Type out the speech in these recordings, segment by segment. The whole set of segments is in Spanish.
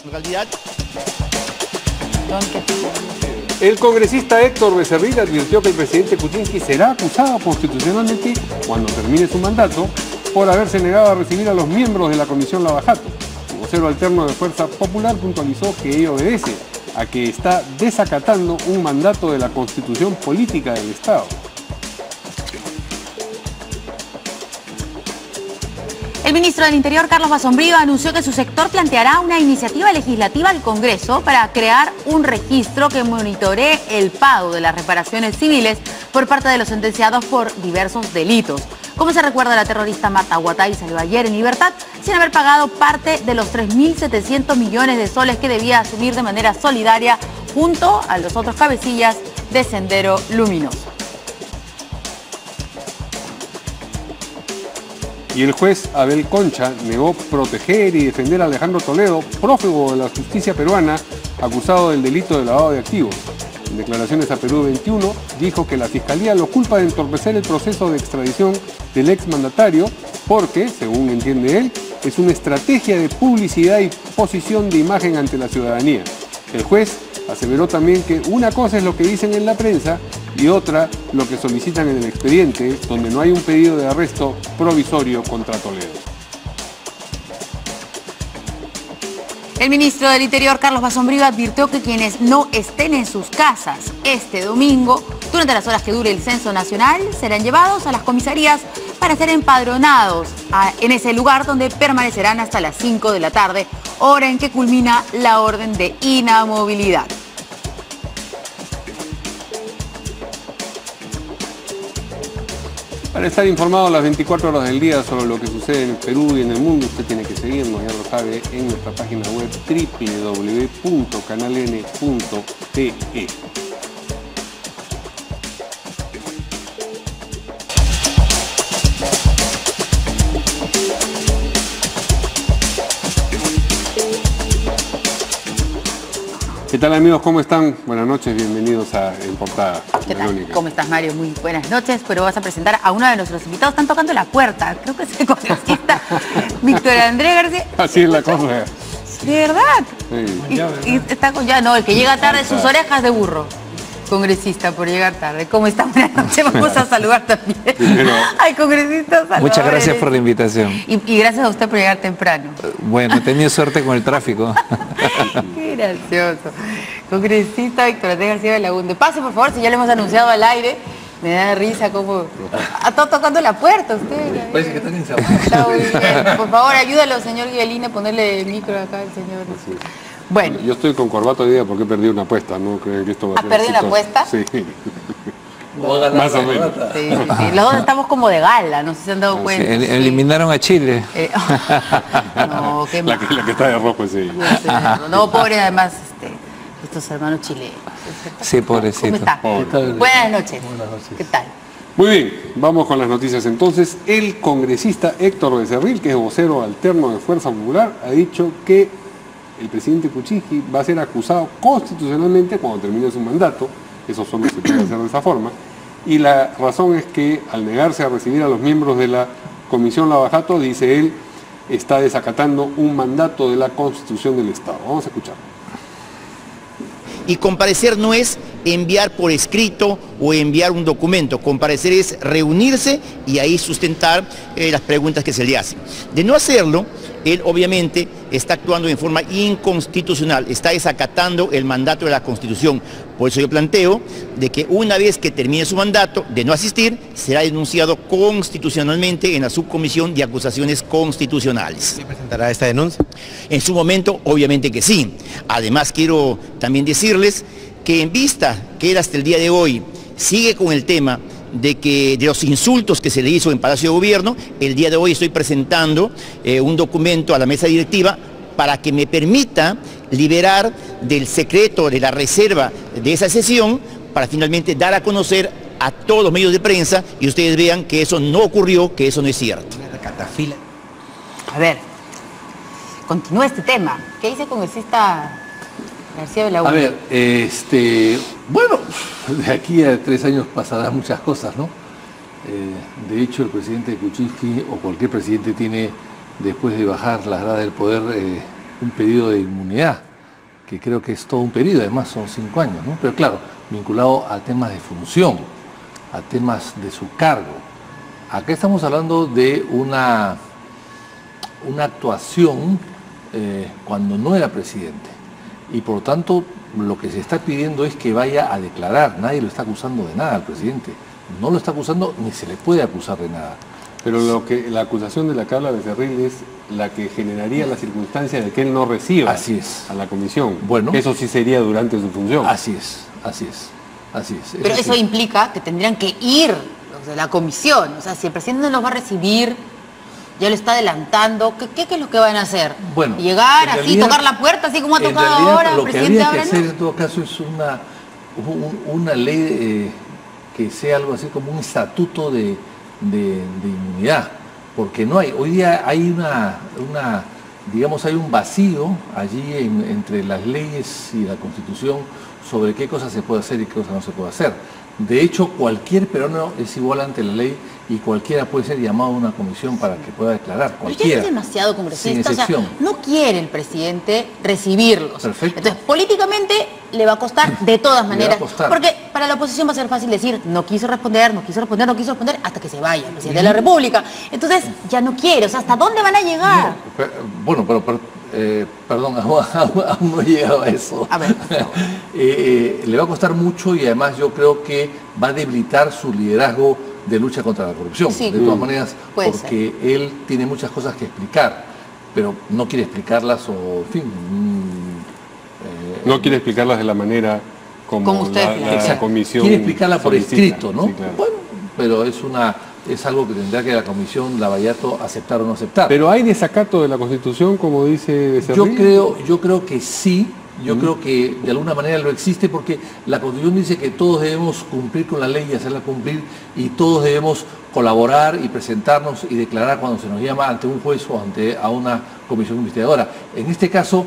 localidad. El congresista Héctor Becerril advirtió que el presidente Kuczynski será acusado constitucionalmente cuando termine su mandato por haberse negado a recibir a los miembros de la Comisión Lavajato. El vocero alterno de Fuerza Popular puntualizó que ello obedece a que está desacatando un mandato de la Constitución Política del Estado. El ministro del Interior, Carlos Basombrío, anunció que su sector planteará una iniciativa legislativa al Congreso para crear un registro que monitoree el pago de las reparaciones civiles por parte de los sentenciados por diversos delitos. Como se recuerda, la terrorista Marta Guatay salió ayer en libertad sin haber pagado parte de los 3.700 millones de soles que debía asumir de manera solidaria junto a los otros cabecillas de Sendero Luminoso. Y el juez Abel Concha negó proteger y defender a Alejandro Toledo, prófugo de la justicia peruana, acusado del delito de lavado de activos. En declaraciones a Perú 21, dijo que la Fiscalía lo culpa de entorpecer el proceso de extradición del exmandatario porque, según entiende él, es una estrategia de publicidad y posición de imagen ante la ciudadanía. El juez aseveró también que una cosa es lo que dicen en la prensa y otra lo que solicitan en el expediente, donde no hay un pedido de arresto provisorio contra Toledo. El ministro del Interior, Carlos Basombrío, advirtió que quienes no estén en sus casas este domingo, durante las horas que dure el censo nacional, serán llevados a las comisarías para ser empadronados en ese lugar donde permanecerán hasta las 5 de la tarde, hora en que culmina la orden de inamovilidad. Para estar informado las 24 horas del día sobre lo que sucede en Perú y en el mundo, usted tiene que seguirnos, ya lo sabe, en nuestra página web www.canaln.te. ¿Qué tal, amigos? ¿Cómo están? Buenas noches, bienvenidos a En Portada. ¿Qué tal? ¿Cómo estás, Mario? Muy buenas noches, pero vas a presentar a uno de nuestros invitados. Están tocando la puerta, creo que es el congresista Víctor Andrés García. Así es la cosa. ¿De verdad? Sí. Y está con ya, no, el que llega tarde, sus orejas de burro. Congresista, por llegar tarde. ¿Cómo está? Buenas noches. Vamos a saludar también al congresista Salvador. Muchas gracias por la invitación. Y gracias a usted por llegar temprano. Bueno, he tenido suerte con el tráfico. Qué gracioso. Congresista Víctor Andrés García Belaúnde. Pase, por favor, si ya le hemos anunciado al aire. Me da risa como... Está tocando la puerta usted. Parece que están encerrados. Está muy bien. Por favor, ayúdalo, señor Guielín, a ponerle el micro acá al señor. Sí. Bueno. Yo estoy con corbata hoy día porque perdí una apuesta, ¿no? Creo que esto va a ser ¿Perdió una apuesta? Sí. Más o menos. Sí. Los dos estamos como de gala, no sé si se han dado cuenta. Sí, eliminaron a Chile. No, qué mal. La que está de rojo es ella. No, pobre además, estos hermanos chilenos. Sí, pobrecito. ¿Cómo está? Buenas noches. Buenas noches. ¿Qué tal? Muy bien, vamos con las noticias entonces. El congresista Héctor Becerril, que es vocero alterno de Fuerza Popular, ha dicho que el presidente Kuczynski va a ser acusado constitucionalmente cuando termine su mandato. Eso solo se puede hacer de esa forma. Y la razón es que al negarse a recibir a los miembros de la Comisión Lavajato, dice él, está desacatando un mandato de la Constitución del Estado. Vamos a escuchar. Y comparecer no es enviar por escrito o enviar un documento. Comparecer es reunirse y ahí sustentar las preguntas que se le hacen. De no hacerlo, él obviamente está actuando en forma inconstitucional, está desacatando el mandato de la Constitución. Por eso yo planteo de que una vez que termine su mandato de no asistir, será denunciado constitucionalmente en la subcomisión de acusaciones constitucionales. ¿Se presentará esta denuncia? En su momento, obviamente que sí. Además, quiero también decirles que en vista que él hasta el día de hoy sigue con el tema de los insultos que se le hizo en Palacio de Gobierno, el día de hoy estoy presentando un documento a la mesa directiva para que me permita liberar del secreto, de la reserva de esa sesión, para finalmente dar a conocer a todos los medios de prensa y ustedes vean que eso no ocurrió, que eso no es cierto. A ver, continúa este tema. ¿Qué dice el congresista García Belaúnde? A ver, bueno, de aquí a 3 años pasarán muchas cosas, ¿no? De hecho, el presidente Kuczynski o cualquier presidente tiene, después de bajar las gradas del poder, un pedido de inmunidad, que creo que es todo un periodo, además son 5 años, ¿no? Pero claro, vinculado a temas de función, a temas de su cargo. Acá estamos hablando de una actuación cuando no era presidente, y por lo tanto lo que se está pidiendo es que vaya a declarar. Nadie lo está acusando de nada al presidente, no lo está acusando ni se le puede acusar de nada. Pero la acusación de la que habla Becerril es la que generaría la circunstancia de que él no reciba a la comisión. Bueno, eso sí sería durante su función. Así es, así es, así es. Pero eso implica que tendrían que ir los de la comisión. O sea, si el presidente no los va a recibir, ya lo está adelantando, ¿qué es lo que van a hacer? Bueno, llegar así, tocar la puerta, así como ha tocado ahora el presidente. Lo que habría que hacer en todo caso es una ley que sea algo así como un estatuto de inmunidad, porque no hay, hoy día hay digamos, hay un vacío allí entre las leyes y la Constitución sobre qué cosas se puede hacer y qué cosas no se puede hacer. De hecho, cualquier peruano es igual ante la ley y cualquiera puede ser llamado a una comisión para que pueda declarar. Cualquiera. Pero ya es demasiado congresista, sin excepción. O sea, no quiere el presidente recibirlos. Perfecto. Entonces, políticamente le va a costar de todas maneras. Porque para la oposición va a ser fácil decir, no quiso responder, hasta que se vaya el presidente de la República. Entonces, ya no quiere. O sea, ¿hasta dónde van a llegar? Bueno, perdón, aún no he llegado a eso. A ver. Le va a costar mucho y además yo creo que va a debilitar su liderazgo de lucha contra la corrupción. Sí. De todas maneras, porque ser. él tiene muchas cosas que explicar, pero no quiere explicarlas o, en fin... no quiere explicarlas de la manera como la comisión... Quiere explicarla por escrito, ¿no? Sí, claro. Bueno, pero es algo que tendrá que la comisión Lavallato aceptar o no aceptar. Pero hay desacato de la Constitución, como dice Becerril. Yo creo que sí. Yo creo que de alguna manera lo existe porque la Constitución dice que todos debemos cumplir con la ley y hacerla cumplir y todos debemos colaborar y presentarnos y declarar cuando se nos llama ante un juez o a una comisión investigadora. En este caso,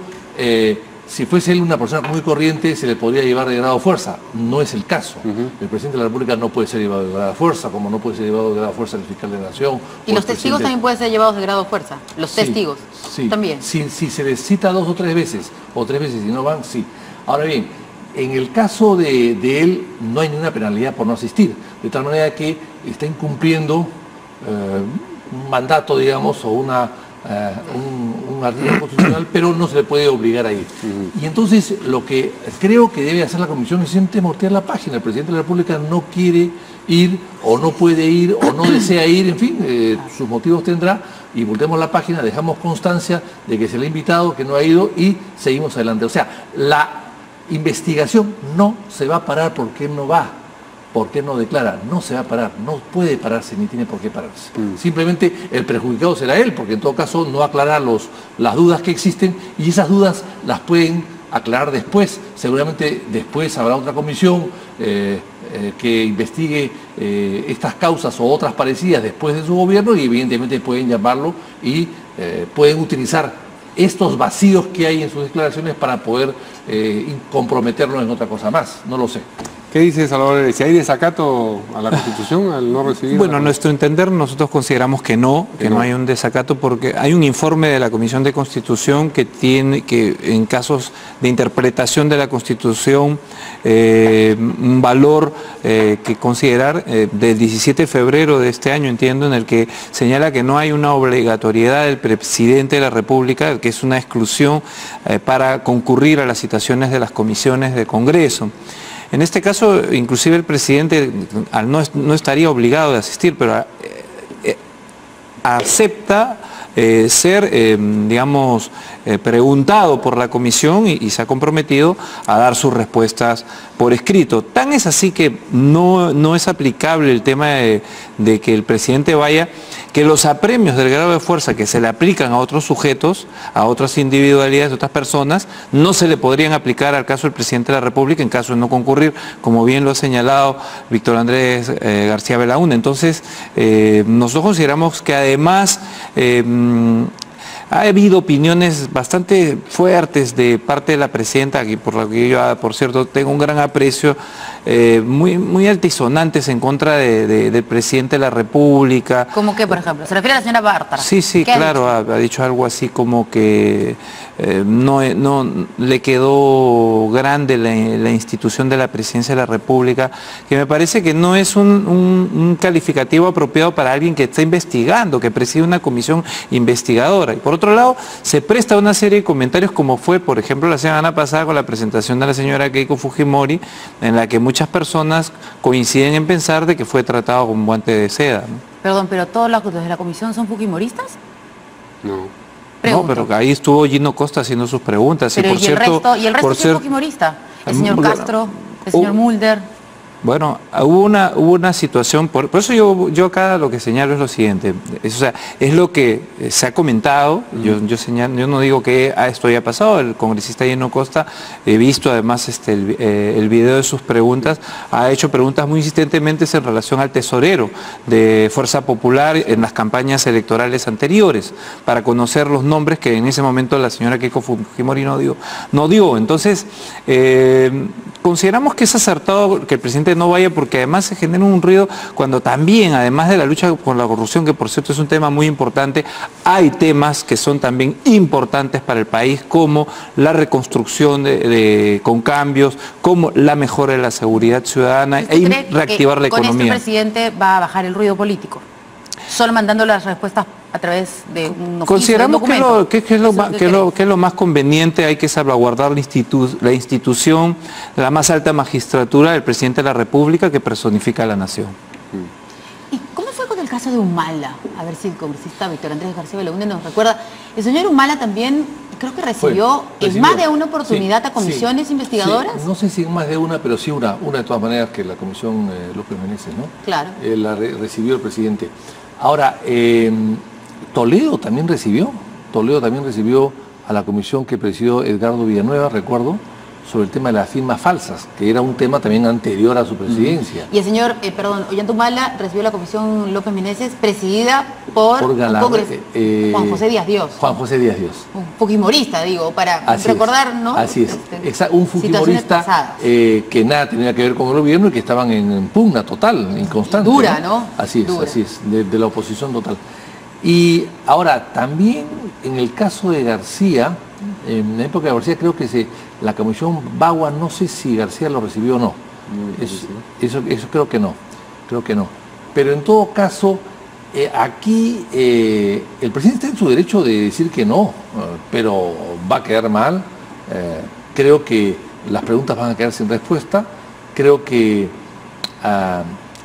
si fuese él una persona muy corriente, se le podría llevar de grado de fuerza. No es el caso. El presidente de la República no puede ser llevado de grado de fuerza, como no puede ser llevado de grado de fuerza el fiscal de la Nación. Y los testigos también pueden ser llevados de grado de fuerza. Los testigos también. Si se les cita 2 o 3 veces, o 3 veces y no van, sí. Ahora bien, en el caso de él no hay ninguna penalidad por no asistir. De tal manera que está incumpliendo un mandato, digamos, o un artículo constitucional, pero no se le puede obligar a ir. Y entonces lo que creo que debe hacer la comisión es simplemente mortear la página. El presidente de la República no quiere ir, o no puede ir, o no desea ir, en fin, sus motivos tendrá, y voltemos la página, dejamos constancia de que se le ha invitado, que no ha ido, y seguimos adelante. O sea, la investigación no se va a parar porque él no va. ¿Por qué no declara? No se va a parar, no puede pararse ni tiene por qué pararse. Simplemente el perjudicado será él, porque en todo caso no aclarar las dudas que existen y esas dudas las pueden aclarar después. Seguramente después habrá otra comisión que investigue estas causas o otras parecidas después de su gobierno y evidentemente pueden llamarlo y pueden utilizar estos vacíos que hay en sus declaraciones para poder comprometerlo en otra cosa más. No lo sé. ¿Qué dice Salvador? ¿Si hay desacato a la Constitución al no recibir? Bueno, a nuestro entender nosotros consideramos que no hay un desacato porque hay un informe de la Comisión de Constitución que tiene que en casos de interpretación de la Constitución un valor que considerar del 17 de febrero de este año, entiendo, en el que señala que no hay una obligatoriedad del presidente de la República, que es una exclusión para concurrir a las citaciones de las comisiones del Congreso. En este caso, inclusive el presidente no estaría obligado de asistir, pero acepta ser, digamos, preguntado por la comisión y se ha comprometido a dar sus respuestas por escrito. Tan es así que no es aplicable el tema de que el presidente vaya, que los apremios del grado de fuerza que se le aplican a otros sujetos, a otras individualidades de otras personas, no se le podrían aplicar al caso del presidente de la República en caso de no concurrir, como bien lo ha señalado Víctor Andrés García Belaúnde. Entonces, nosotros consideramos que además ha habido opiniones bastante fuertes de parte de la presidenta, por la que yo, por cierto, tengo un gran aprecio, muy altisonantes en contra del presidente de la República. ¿Cómo que, por ejemplo? ¿Se refiere a la señora Bártara? Sí, claro, ha dicho algo así como que no le quedó grande la institución de la presidencia de la República, que me parece que no es un calificativo apropiado para alguien que está investigando, que preside una comisión investigadora. Y por otro lado, se presta una serie de comentarios como fue, por ejemplo, la semana pasada con la presentación de la señora Keiko Fujimori, en la que muchas personas coinciden en pensar de que fue tratado con guante de seda, ¿no? Perdón, ¿pero todos los de la comisión son fujimoristas? No. Pregunto. No, pero ahí estuvo Gino Costa haciendo sus preguntas. Pero y el resto sí es fujimorista? El señor Castro, el señor Mulder. Bueno, hubo una situación, por eso yo acá lo que señalo es lo siguiente, es lo que se ha comentado, yo no digo que esto haya pasado, el congresista Gino Costa, he visto además el video de sus preguntas, ha hecho preguntas muy insistentemente en relación al tesorero de Fuerza Popular en las campañas electorales anteriores, para conocer los nombres que en ese momento la señora Keiko Fujimori no dio. Entonces, consideramos que es acertado que el presidente no vaya, porque además se genera un ruido cuando también, además de la lucha con la corrupción, que por cierto es un tema muy importante, hay temas que son también importantes para el país, como la reconstrucción con cambios, como la mejora de la seguridad ciudadana e reactivar la economía. ¿Con este presidente va a bajar el ruido político? Solo mandando las respuestas a través de un oficio, consideramos de un documento. que es lo más conveniente. Hay que salvaguardar la institución, la más alta magistratura del presidente de la República, que personifica a la nación. ¿Y cómo fue con el caso de Humala? A ver si el congresista Víctor Andrés García Belaúnde nos recuerda. El señor Humala también creo que recibió en más de una oportunidad a comisiones investigadoras. Sí, no sé si en más de una, pero sí una de todas maneras, que la comisión López Meneses, ¿no? Claro. La recibió el presidente. Ahora, Toledo también recibió a la comisión que presidió Edgardo Villanueva, recuerdo, sobre el tema de las firmas falsas, que era un tema también anterior a su presidencia. Y el señor, Ollantumala recibió la comisión López Meneses, presidida por Juan José Díaz Dios. Juan José Díaz Dios. Un fujimorista, digo, para recordar, ¿no? Así es. Un fujimorista que nada tenía que ver con el gobierno y que estaban en pugna total, inconstante. Dura, ¿no? Así es, de la oposición total. Y ahora, también en el caso de García, en la época de García creo que la comisión Bagua, no sé si García lo recibió o no. Eso creo que no. Pero en todo caso, aquí el presidente está en su derecho de decir que no, pero va a quedar mal. Creo que las preguntas van a quedar sin respuesta. Creo que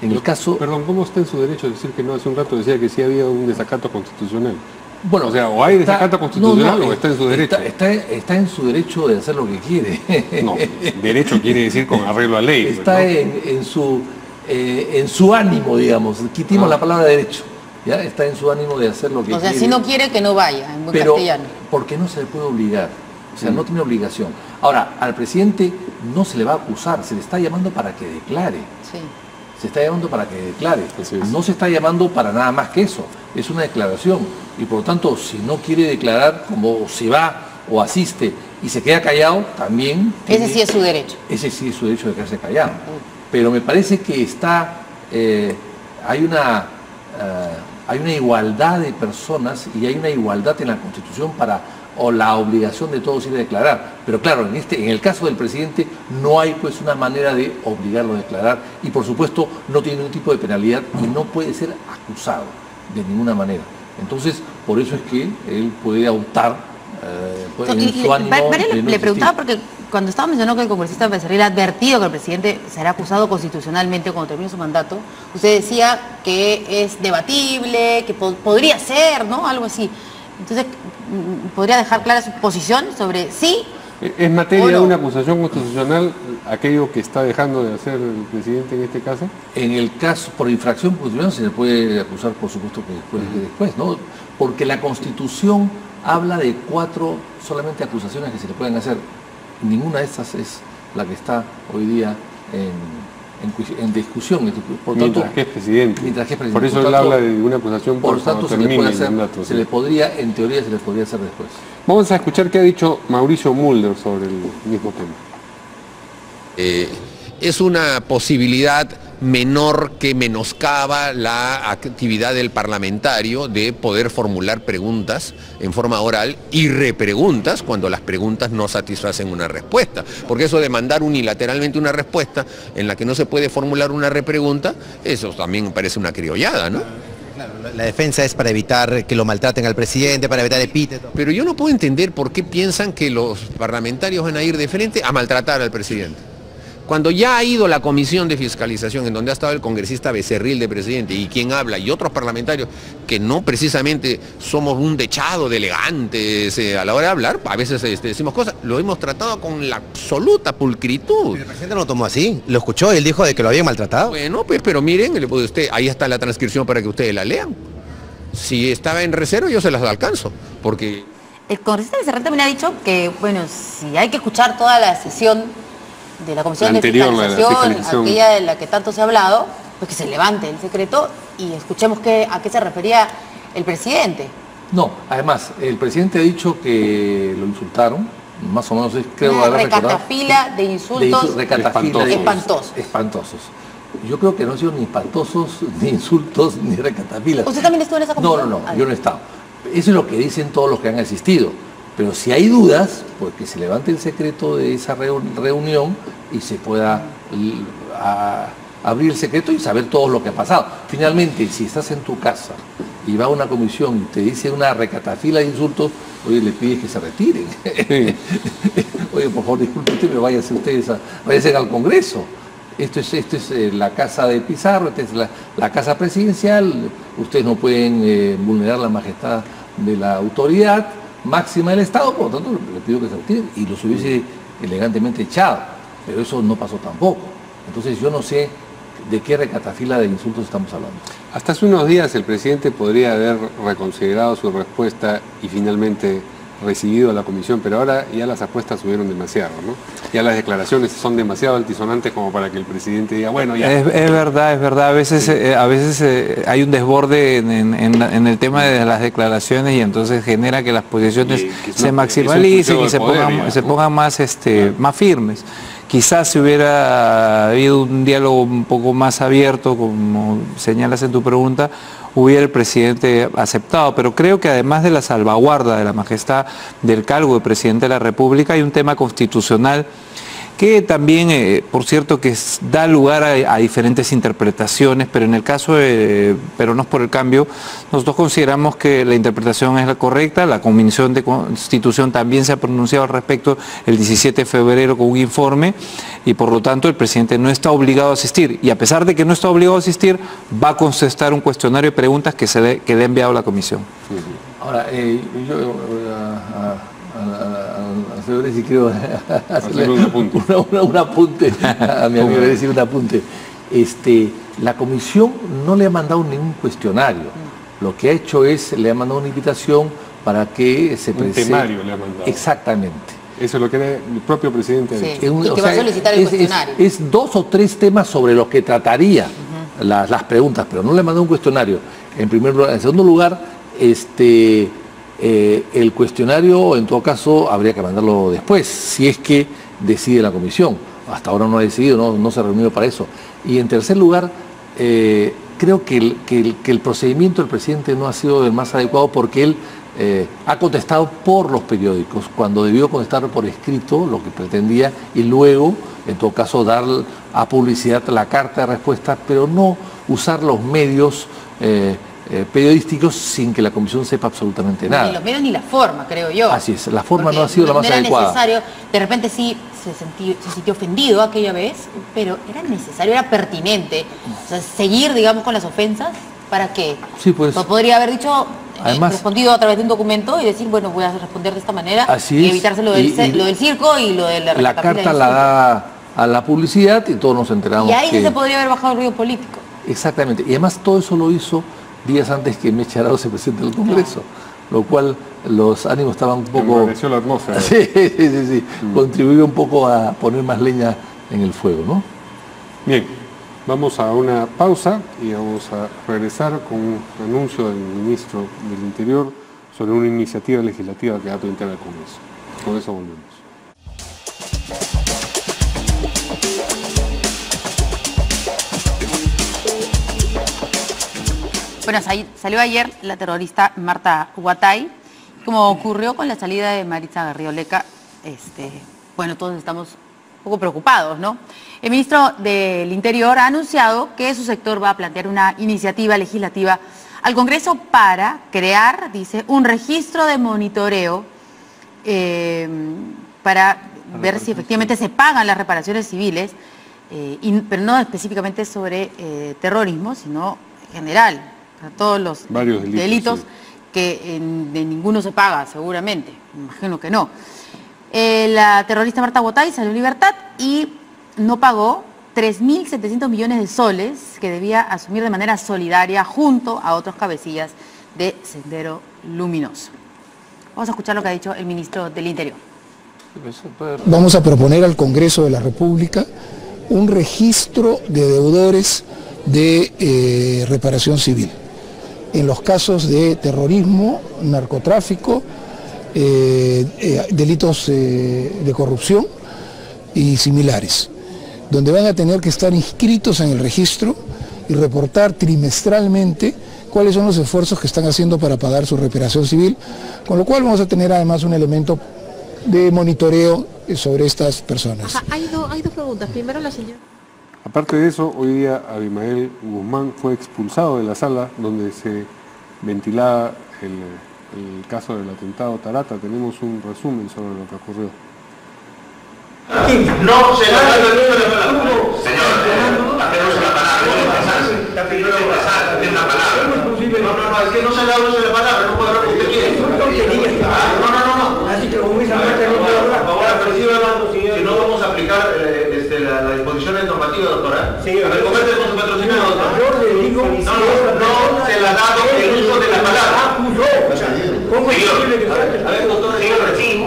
en el caso... Perdón, ¿cómo está en su derecho de decir que no? Hace un rato decía que sí había un desacato constitucional. Bueno, o sea, o hay desacato constitucional o está en su derecho. Está en su derecho de hacer lo que quiere. No, derecho quiere decir con arreglo a ley. Está en su ánimo, digamos. Quitemos la palabra derecho. ¿Ya? Está en su ánimo de hacer lo que quiere. O sea, si no quiere, que no vaya, en buen pero, castellano. Porque no se le puede obligar. O sea, no tiene obligación. Ahora, al presidente no se le va a acusar, se le está llamando para que declare. Sí. Se está llamando para que declare. No se está llamando para nada más que eso. Es una declaración. Y por lo tanto, si no quiere declarar, como se va o asiste y se queda callado, también... Ese sí es su derecho. Ese sí es su derecho de quedarse callado. Pero me parece que hay una igualdad de personas y hay una igualdad en la Constitución o la obligación de todos ir a declarar. Pero claro, en el caso del presidente no hay pues una manera de obligarlo a declarar y por supuesto no tiene ningún tipo de penalidad y no puede ser acusado de ninguna manera. Entonces, por eso es que él puede optar en su ánimo. Le preguntaba porque cuando estaba mencionando que el congresista Becerril ha advertido que el presidente será acusado constitucionalmente cuando termine su mandato, usted decía que es debatible, que podría ser, ¿no? Algo así. Entonces, ¿podría dejar clara su posición sobre sí? ¿Es materia de una acusación constitucional aquello que está dejando de hacer el presidente en este caso? En el caso, por infracción constitucional se le puede acusar, por supuesto, que después, ¿no? Porque la Constitución habla de 4 solamente acusaciones que se le pueden hacer. Ninguna de estas es la que está hoy día en discusión. Por tanto, mientras que es presidente. Por eso él habla de una acusación por tanto termine el mandato. En teoría se le podría hacer después. Vamos a escuchar qué ha dicho Mauricio Mulder sobre el mismo tema. Es una posibilidad menor que menoscaba la actividad del parlamentario de poder formular preguntas en forma oral y repreguntas cuando las preguntas no satisfacen una respuesta. Porque eso de mandar unilateralmente una respuesta en la que no se puede formular una repregunta, eso también me parece una criollada, ¿no? Claro, la defensa es para evitar que lo maltraten al presidente, para evitar epítetos. Pero yo no puedo entender por qué piensan que los parlamentarios van a ir de frente a maltratar al presidente. Cuando ya ha ido la comisión de fiscalización en donde ha estado el congresista Becerril de presidente y quien habla y otros parlamentarios que no precisamente somos un dechado de elegantes a la hora de hablar, a veces decimos cosas, lo hemos tratado con la absoluta pulcritud. Pero el presidente no lo tomó así, lo escuchó y él dijo de que lo habían maltratado. Bueno, pues pero miren, ahí está la transcripción para que ustedes la lean. Si estaba en reserva yo se las alcanzo, porque... El congresista Becerril también ha dicho que, bueno, si hay que escuchar toda la sesión de la comisión de fiscalización, aquella de la que tanto se ha hablado, pues que se levante el secreto y escuchemos a qué se refería el presidente. No, además, el presidente ha dicho que lo insultaron, más o menos creo una recatafila de insultos espantosos. Yo creo que no han sido ni espantosos, ni insultos, ni recatafilas. ¿Usted también estuvo en esa comisión? No, yo no he estado. Eso es lo que dicen todos los que han asistido. Pero si hay dudas, pues que se levante el secreto de esa reunión y se pueda abrir el secreto y saber todo lo que ha pasado. Finalmente, si estás en tu casa y va a una comisión y te dice una recatafila de insultos, oye, le pides que se retiren. Oye, por favor, disculpe usted, pero váyanse ustedes al Congresto. Esto es la casa de Pizarro, esta es la casa presidencial, ustedes no pueden vulnerar la majestad de la autoridad máxima del Estado, por lo tanto le pido que se retiren y los hubiese elegantemente echado, pero eso no pasó tampoco. Entonces yo no sé de qué recatafila de insultos estamos hablando. Hasta hace unos días el presidente podría haber reconsiderado su respuesta y finalmente recibido a la comisión, pero ahora ya las apuestas subieron demasiado, ¿no? Ya las declaraciones son demasiado altisonantes como para que el presidente diga, bueno, ya... Es verdad, a veces, sí. a veces hay un desborde en el tema de las declaraciones y entonces genera que las posiciones se maximalicen y se pongan más, más firmes. Quizás si hubiera habido un diálogo un poco más abierto, como señalas en tu pregunta, hubiera el presidente aceptado, pero creo que además de la salvaguarda de la majestad del cargo de presidente de la República, hay un tema constitucional que también, por cierto, que da lugar a diferentes interpretaciones, pero en el caso de Peronos por el Cambio, nosotros consideramos que la interpretación es la correcta. La Comisión de Constitución también se ha pronunciado al respecto el 17 de febrero con un informe y por lo tanto el presidente no está obligado a asistir, y a pesar de que no está obligado a asistir, va a contestar un cuestionario de preguntas que le ha enviado la comisión. Ahora, yo si quiero hacerle un apunte a mi amigo, decir un apunte. La comisión no le ha mandado ningún cuestionario. Lo que ha hecho le ha mandado una invitación para que se presente. Un temario le ha mandado. Exactamente. Eso es lo que el propio presidente ha dicho. Y que va a solicitar el cuestionario. Es 2 o 3 temas sobre los que trataría las preguntas, pero no le mandó un cuestionario. En primer lugar. En segundo lugar, el cuestionario, en todo caso, habría que mandarlo después, si es que decide la comisión. Hasta ahora no ha decidido, no se ha reunido para eso. Y en tercer lugar, creo que el procedimiento del presidente no ha sido el más adecuado porque él ha contestado por los periódicos, cuando debió contestar por escrito lo que pretendía y luego, en todo caso, dar a publicidad la carta de respuesta, pero no usar los medios periodísticos sin que la comisión sepa absolutamente nada. Ni los medios ni la forma, creo yo. Así es, la forma no ha sido la más adecuada. Necesario, de repente sí se sintió ofendido aquella vez, pero era necesario, era pertinente. O sea, seguir, digamos, con las ofensas, ¿para qué? Sí, pues. Podría haber dicho, además, respondido a través de un documento y decir, bueno, voy a responder de esta manera, así y evitarse lo del circo y lo de la carta la da a la publicidad y todos nos enteramos. Y ahí sí se podría haber bajado el ruido político. Exactamente, y además todo eso lo hizo días antes que Meche Arao se presente al Congreso, lo cual los ánimos estaban un poco... Enrareció la atmósfera. Sí. Contribuyó un poco a poner más leña en el fuego, ¿no? Bien, vamos a una pausa y vamos a regresar con un anuncio del ministro del Interior sobre una iniciativa legislativa que va a plantear al Congreso. Con eso volvemos. Bueno, salió ayer la terrorista Marta Huatay, como ocurrió con la salida de Maritza Garrigoleca. Bueno, todos estamos un poco preocupados, ¿no? El ministro del Interior ha anunciado que su sector va a plantear una iniciativa legislativa al Congreso para crear, dice, un registro de monitoreo para ver si efectivamente se pagan las reparaciones civiles, pero no específicamente sobre terrorismo, sino en general, para todos los delitos sí, que de ninguno se paga, seguramente, imagino que no. La terrorista Marta Huatay salió en libertad y no pagó 3.700 millones de soles que debía asumir de manera solidaria junto a otros cabecillas de Sendero Luminoso. Vamos a escuchar lo que ha dicho el ministro del Interior. Vamos a proponer al Congreso de la República un registro de deudores de reparación civil en los casos de terrorismo, narcotráfico, delitos de corrupción y similares, donde van a tener que estar inscritos en el registro y reportar trimestralmente cuáles son los esfuerzos que están haciendo para pagar su reparación civil, con lo cual vamos a tener además un elemento de monitoreo sobre estas personas. Ajá, hay dos preguntas. Primero la señora. Aparte de eso, hoy día Abimael Guzmán fue expulsado de la sala donde se ventilaba el caso del atentado Tarata. Tenemos un resumen sobre lo que ocurrió. No se la da el uso de la palabra. Señor, hacemos la palabra. Está pidiendo pasar, tiene una palabra. No, es que no se da el uso de la palabra, no puede hablar lo que usted quiere. No. Así que como esa parte no puede hablar. Por favor, si no vamos a aplicar la disposición normativa, doctora. Sí, a ver, converse con su patrocinado, doctor. Yo le digo, no se le ha dado el uso de la palabra. ¿Cómo es posible que sea? A ver, doctor, sí,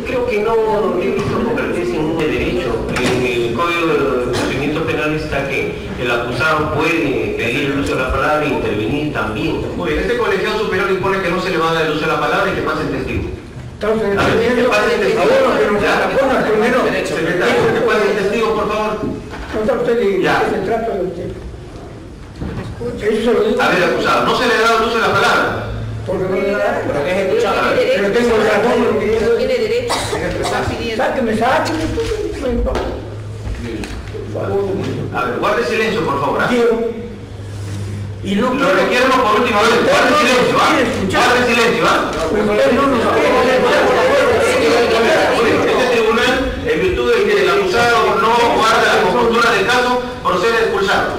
creo que no he visto convertirse en un derecho. En el Código de Procedimientos Penales está que el acusado puede pedir el uso de la palabra e intervenir también. Muy bien, este colegiado superior impone que no se le va a dar el uso de la palabra y que pase el testigo. Entonces, que pase el testigo. Que pase el testigo, por favor. Ya. A ver, acusado, no se le ha dado el uso de la palabra. Porque no le da, porque es escuchado. Pero tengo razón, lo que yo tiene derecho. Sáqueme. A ver, guarde silencio, por favor. Y lo requiero por última vez. Guarde silencio, Guarde silencio, Este tribunal, en virtud de que el acusado no guarda la compostura del caso, procede a expulsarlo.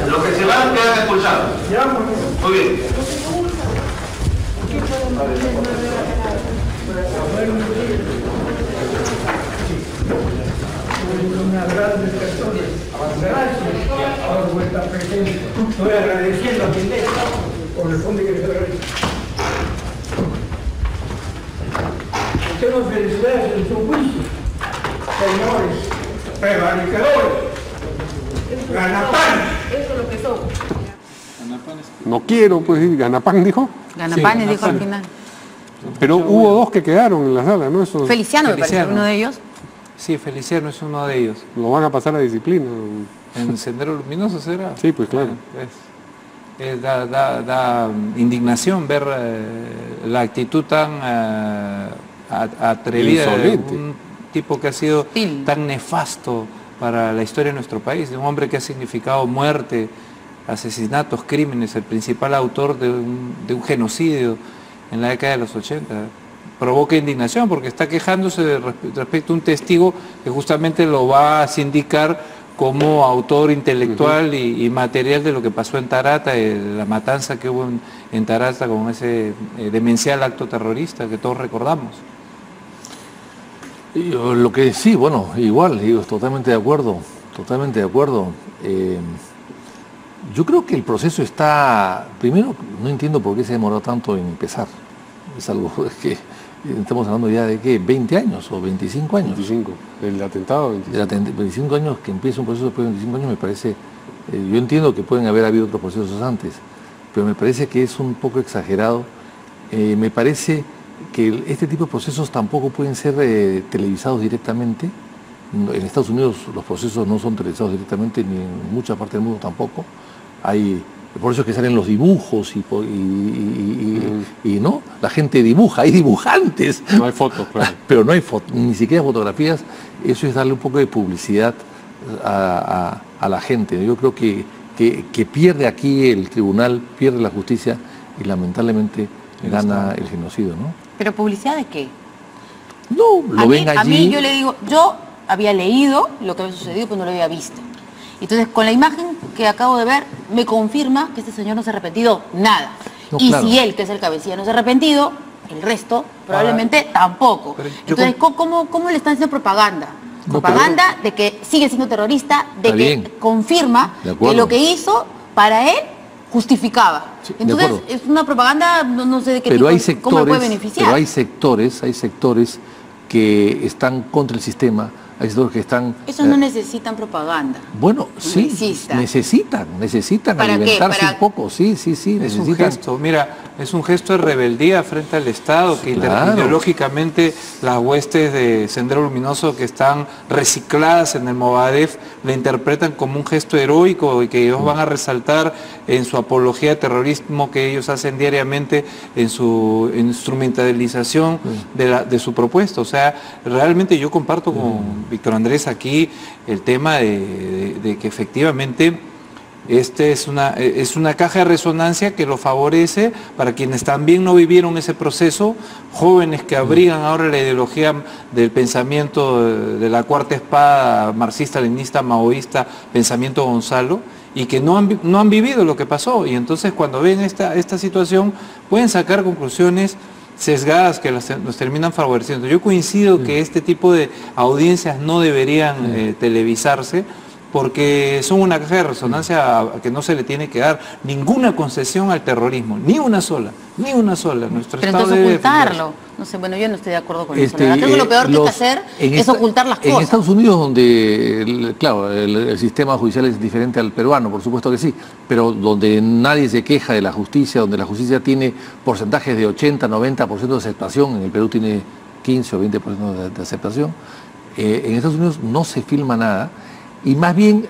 Lo que se va quedan expulsados. Muy bien. Unas grandes personas por vuestra presencia. Estoy agradeciendo a quien corresponde que les agradezca. Tenemos felicidades en su juicio, señores prevaricadores. Ganapán. Eso es lo que son. No quiero, pues, Ganapán dijo. Ganapanes, dijo al final. Pero hubo dos que quedaron en la sala, ¿no? Eso... Feliciano, me parece, uno de ellos. Sí, Feliciano es uno de ellos. Lo van a pasar a disciplina. ¿En Sendero Luminoso será? Sí, pues claro. Da indignación ver la actitud tan atrevida de un tipo que ha sido tan nefasto para la historia de nuestro país, de un hombre que ha significado muerte, asesinatos, crímenes, el principal autor de un genocidio en la década de los 80. Provoca indignación porque está quejándose respecto a un testigo que justamente lo va a sindicar como autor intelectual y material de lo que pasó en Tarata, la matanza que hubo en Tarata con ese demencial acto terrorista que todos recordamos. Lo que sí, bueno, igual, digo, totalmente de acuerdo, yo creo que el proceso está, primero, no entiendo por qué se demoró tanto en empezar, es algo que estamos hablando ya de ¿qué? 20 años o 25 años. 25, el atentado 25. 25 años, que empieza un proceso después de 25 años, me parece, yo entiendo que pueden haber habido otros procesos antes, pero me parece que es un poco exagerado. Me parece que este tipo de procesos tampoco pueden ser televisados directamente. En Estados Unidos los procesos no son televisados directamente, ni en mucha parte del mundo tampoco. Por eso es que salen los dibujos y no, la gente dibuja, hay dibujantes. No hay fotos, claro. Pero no hay ni siquiera fotografías. Eso es darle un poco de publicidad a la gente. Yo creo que pierde aquí el tribunal, pierde la justicia y lamentablemente gana el genocidio, ¿no? ¿Pero publicidad de qué? No, lo ven allí. A mí yo le digo, yo había leído lo que había sucedido, pero no lo había visto. Entonces, con la imagen que acabo de ver, me confirma que este señor no se ha arrepentido nada. No, y claro, si él, que es el cabecilla, no se ha arrepentido, el resto probablemente tampoco. Entonces, ¿cómo le están haciendo propaganda? Propaganda de que sigue siendo terrorista, de que confirma que lo que hizo para él justificaba. Sí, entonces, es una propaganda, no sé de qué tipo, cómo le puede beneficiar. Pero hay sectores que están contra el sistema. Hay sectores que están... Esos no necesitan propaganda. Bueno, sí, necesitan alimentarse un poco, sí, necesitan. Es un gesto, mira, es un gesto de rebeldía frente al Estado, que ideológicamente las huestes de Sendero Luminoso que están recicladas en el Movadef le interpretan como un gesto heroico y que ellos van a resaltar en su apología de terrorismo que ellos hacen diariamente en su instrumentalización de su propuesta. O sea, realmente yo comparto con Víctor Andrés aquí el tema de que efectivamente es una caja de resonancia que lo favorece para quienes también no vivieron ese proceso, jóvenes que abrigan ahora la ideología del pensamiento de la cuarta espada marxista, leninista, maoísta, pensamiento Gonzalo, y que no han vivido lo que pasó, y entonces cuando ven esta situación pueden sacar conclusiones sesgadas que los terminan favoreciendo. Yo coincido que este tipo de audiencias no deberían televisarse, porque son una caja de resonancia que no se le tiene que dar ninguna concesión al terrorismo, ni una sola. Nuestro Pero Estado entonces ocultarlo. No sé, bueno, yo no estoy de acuerdo con eso. Creo que lo peor que hay que hacer es ocultar las cosas. En Estados Unidos, donde, claro, el sistema judicial es diferente al peruano, por supuesto que sí, pero donde nadie se queja de la justicia, donde la justicia tiene porcentajes de 80, 90% de aceptación, en el Perú tiene 15 o 20% de aceptación, en Estados Unidos no se filma nada. Y más bien,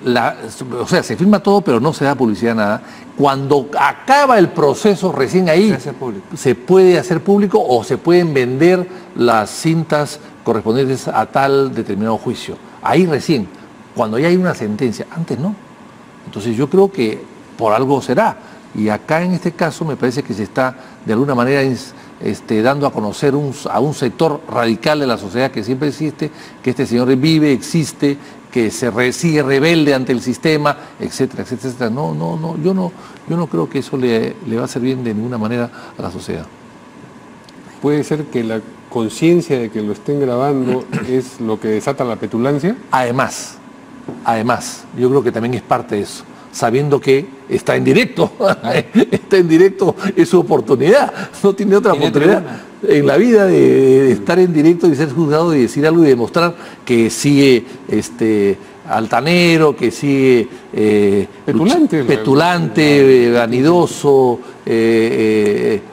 se filma todo, pero no se da publicidad nada. Cuando acaba el proceso, recién ahí se puede hacer público o se pueden vender las cintas correspondientes a tal determinado juicio. Ahí recién, cuando ya hay una sentencia, antes no. Entonces yo creo que por algo será. Y acá en este caso me parece que se está de alguna manera dando a conocer a un sector radical de la sociedad que siempre existe, que este señor vive, existe, que sigue rebelde ante el sistema, etcétera, etcétera, etcétera. Yo no creo que eso le va a hacer bien de ninguna manera a la sociedad. ¿Puede ser que la conciencia de que lo estén grabando es lo que desata la petulancia? Además, yo creo que también es parte de eso. Sabiendo que está en directo, es su oportunidad, no tiene otra oportunidad en la vida de estar en directo y ser juzgado y decir algo y demostrar que sigue altanero, que sigue petulante, vanidoso,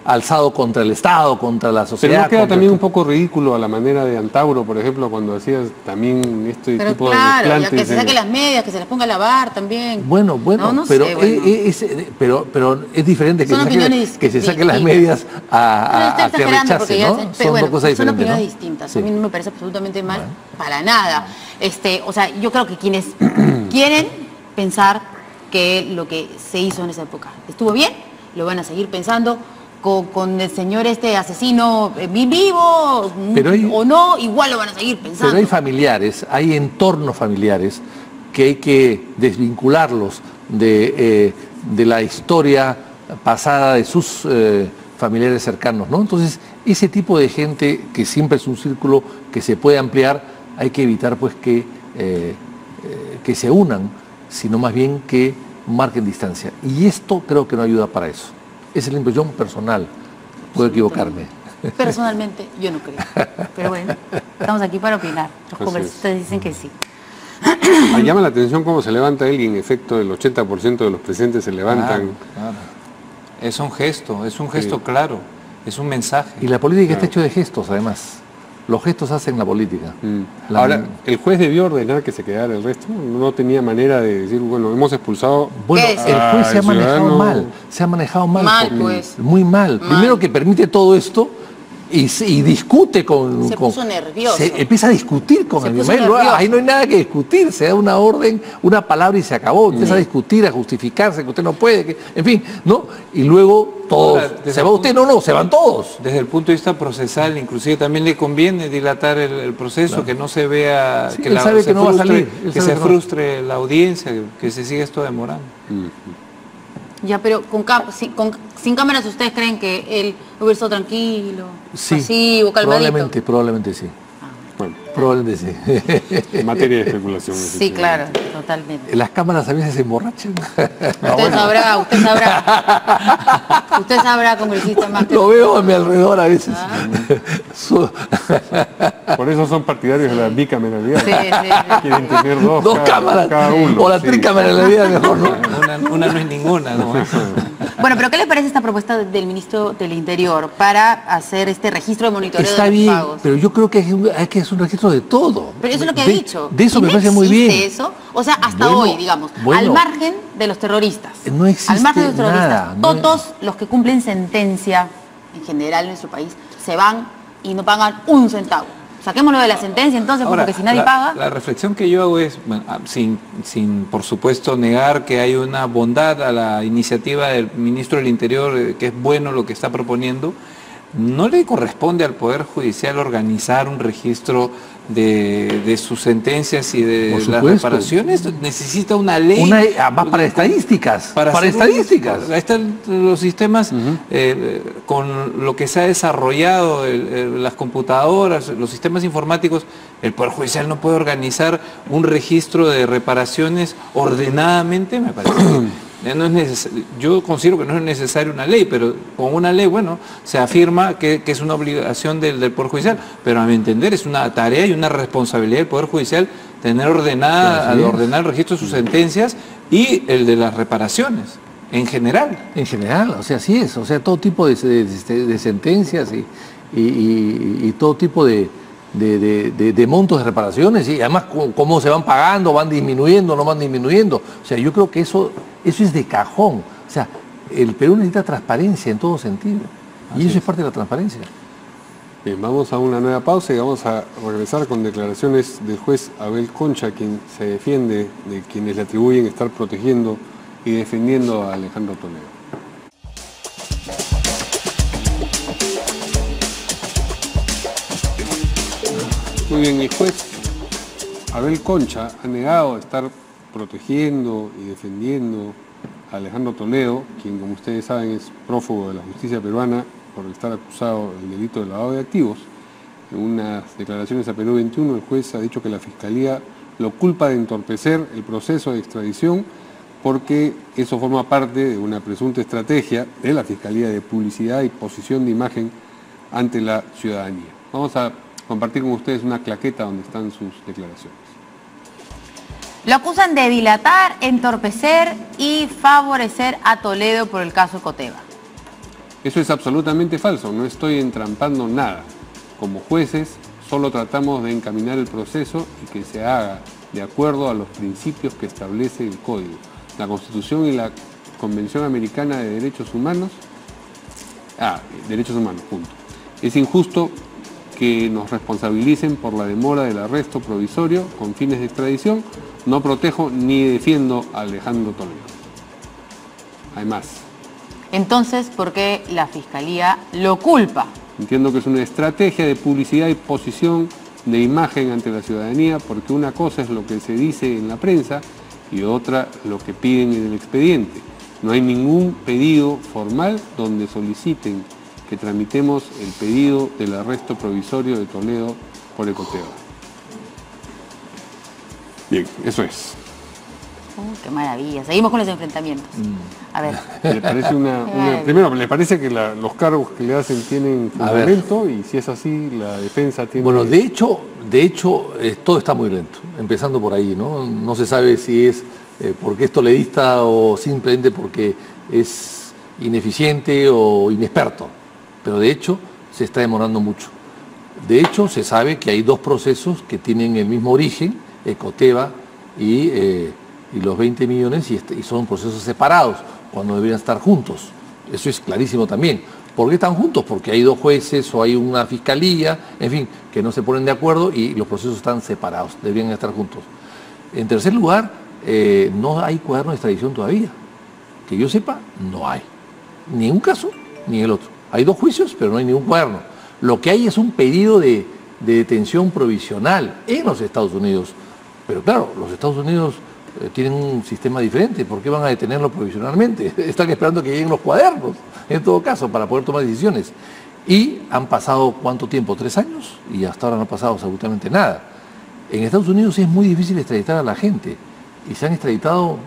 alzado contra el Estado, contra la sociedad. Pero no queda también un poco ridículo a la manera de Antauro, por ejemplo, cuando hacías también este tipo de desplantes. Que se saque las medias, que se las ponga a lavar también. Bueno, pero es diferente que se saque las medias a que rechace, ¿no? Son dos cosas diferentes. Son opiniones distintas. Sí. A mí no me parece absolutamente mal, para nada. O sea, yo creo que quienes quieren pensar que lo que se hizo en esa época estuvo bien, lo van a seguir pensando con el señor asesino vivo o no, igual lo van a seguir pensando. Pero hay familiares, hay entornos familiares que hay que desvincularlos de la historia pasada de sus familiares cercanos, ¿no? Entonces, ese tipo de gente, que siempre es un círculo que se puede ampliar, hay que evitar pues que se unan, sino más bien que marquen distancia. Y esto creo que no ayuda para eso. Esa es la impresión personal, puedo equivocarme. Personalmente, yo no creo. Pero bueno, estamos aquí para opinar. Los congresistas dicen que sí. Me llama la atención cómo se levanta él y en efecto el 80% de los presentes se levantan. Claro. Es un gesto claro, es un mensaje. Y la política está hecha de gestos, además. Los gestos hacen la política. Ahora, el juez debió ordenar que se quedara el resto. No tenía manera de decir, bueno, hemos expulsado... Bueno, el juez se ha manejado mal. Se ha manejado mal. Mal, pues. Muy mal. Primero que permite todo esto y discute con... Se puso nervioso. Empieza a discutir con el mismo. Ahí no hay nada que discutir. Se da una orden, una palabra y se acabó. Empieza a discutir, a justificarse, que usted no puede, en fin, ¿no? Y luego todos. ¿Se va usted? No, se van todos. Desde el punto de vista procesal, inclusive también le conviene dilatar el proceso, claro. Que no se vea... Sí, él sabe que no va a salir. Que se frustre la audiencia, que se siga esto demorando. Ya, pero sin cámaras, ¿ustedes creen que él hubiera estado tranquilo, pasivo, calmadito? Probablemente sí. Bueno, probablemente sí. En materia de especulación. Sí, claro, totalmente. Las cámaras a veces se emborrachan. Usted sabrá, congresista, más que... Lo veo a mi alrededor a veces. Por eso son partidarios de la bicameralidad. Sí. Quieren tener dos cámaras. Cada uno. O la tricameralidad mejor, ¿no? Una no es ninguna, ¿no? Bueno, pero ¿qué le parece esta propuesta del ministro del Interior para hacer este registro de monitoreo Está de los bien, pagos? pero yo creo que hay que hacer un registro de todo. Pero eso es lo que ha dicho. De eso me parece muy bien. Eso? O sea, hasta hoy, digamos, al margen de los terroristas. No existe al margen de los terroristas, nada. Todos los que cumplen sentencia, en general en nuestro país, se van y no pagan un centavo. Saquémoslo de la sentencia entonces, ahora, porque si nadie paga... La reflexión que yo hago es, bueno, sin por supuesto negar que hay una bondad a la iniciativa del ministro del Interior, que es bueno lo que está proponiendo, no le corresponde al Poder Judicial organizar un registro de sus sentencias y de las reparaciones. Necesita una ley. Para estadísticas. Para estadísticas. Ahí están los sistemas, con lo que se ha desarrollado, las computadoras, los sistemas informáticos. El Poder Judicial no puede organizar un registro de reparaciones ordenadamente, me parece. No es yo considero que no es necesaria una ley, pero con una ley, bueno, se afirma que es una obligación del Poder Judicial, pero a mi entender es una tarea y una responsabilidad del Poder Judicial tener ordenar el registro de sus sentencias y el de las reparaciones, en general. En general, o sea, así es, o sea, todo tipo de sentencias y todo tipo de montos de reparaciones y además cómo se van pagando, van disminuyendo, no van disminuyendo. O sea, yo creo que eso es de cajón. O sea, el Perú necesita transparencia en todo sentido. Y eso es parte de la transparencia. Bien, vamos a una nueva pausa y vamos a regresar con declaraciones del juez Abel Concha, quien se defiende de quienes le atribuyen estar protegiendo y defendiendo a Alejandro Toledo. Muy bien, el juez Abel Concha ha negado estar protegiendo y defendiendo a Alejandro Toledo, quien, como ustedes saben, es prófugo de la justicia peruana por estar acusado del delito de lavado de activos. En unas declaraciones a Perú 21, el juez ha dicho que la Fiscalía lo culpa de entorpecer el proceso de extradición porque eso forma parte de una presunta estrategia de la Fiscalía de publicidad y posición de imagen ante la ciudadanía. Vamos a compartir con ustedes una claqueta donde están sus declaraciones. Lo acusan de dilatar, entorpecer y favorecer a Toledo por el caso Coteva. Eso es absolutamente falso, no estoy entrampando nada. Como jueces, solo tratamos de encaminar el proceso y que se haga de acuerdo a los principios que establece el Código, la Constitución y la Convención Americana de Derechos Humanos. Derechos humanos, punto. Es injusto que nos responsabilicen por la demora del arresto provisorio con fines de extradición. No protejo ni defiendo a Alejandro Toledo. Además. Entonces, ¿por qué la Fiscalía lo culpa? Entiendo que es una estrategia de publicidad y posición de imagen ante la ciudadanía, porque una cosa es lo que se dice en la prensa y otra lo que piden en el expediente. No hay ningún pedido formal donde soliciten que tramitemos el pedido del arresto provisorio de Toledo por Ecoteva. Bien, eso es. Qué maravilla. Seguimos con los enfrentamientos. A ver. ¿Le parece primero, ¿le parece que los cargos que le hacen tienen fundamento? Y si es así, la defensa tiene... Bueno, de hecho, todo está muy lento, empezando por ahí, ¿no? No se sabe si es porque es toledista o simplemente porque es ineficiente o inexperto. Pero de hecho, se está demorando mucho. De hecho, se sabe que hay dos procesos que tienen el mismo origen, Ecoteva y los 20 millones, y son procesos separados, cuando deberían estar juntos. Eso es clarísimo también. ¿Por qué están juntos? Porque hay dos jueces o hay una fiscalía, en fin, que no se ponen de acuerdo y los procesos están separados, deberían estar juntos. En tercer lugar, no hay cuaderno de extradición todavía. Que yo sepa, no hay. Ni en un caso, ni en el otro. Hay dos juicios, pero no hay ningún cuaderno. Lo que hay es un pedido de detención provisional en los Estados Unidos. Pero claro, los Estados Unidos tienen un sistema diferente. ¿Por qué van a detenerlo provisionalmente? Están esperando que lleguen los cuadernos, en todo caso, para poder tomar decisiones. Y han pasado, ¿cuánto tiempo? 3 años, y hasta ahora no ha pasado absolutamente nada. En Estados Unidos es muy difícil extraditar a la gente, y se han extraditado,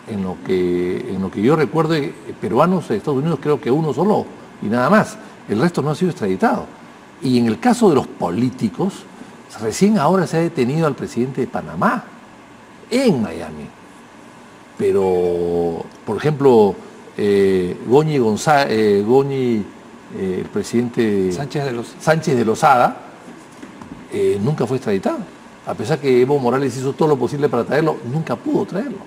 en lo que yo recuerdo, peruanos de Estados Unidos, creo que uno solo, y nada más. El resto no ha sido extraditado. Y en el caso de los políticos, recién ahora se ha detenido al presidente de Panamá, en Miami. Pero, por ejemplo, Goñi, el presidente Sánchez de Lozada, nunca fue extraditado. A pesar que Evo Morales hizo todo lo posible para traerlo, nunca pudo traerlo.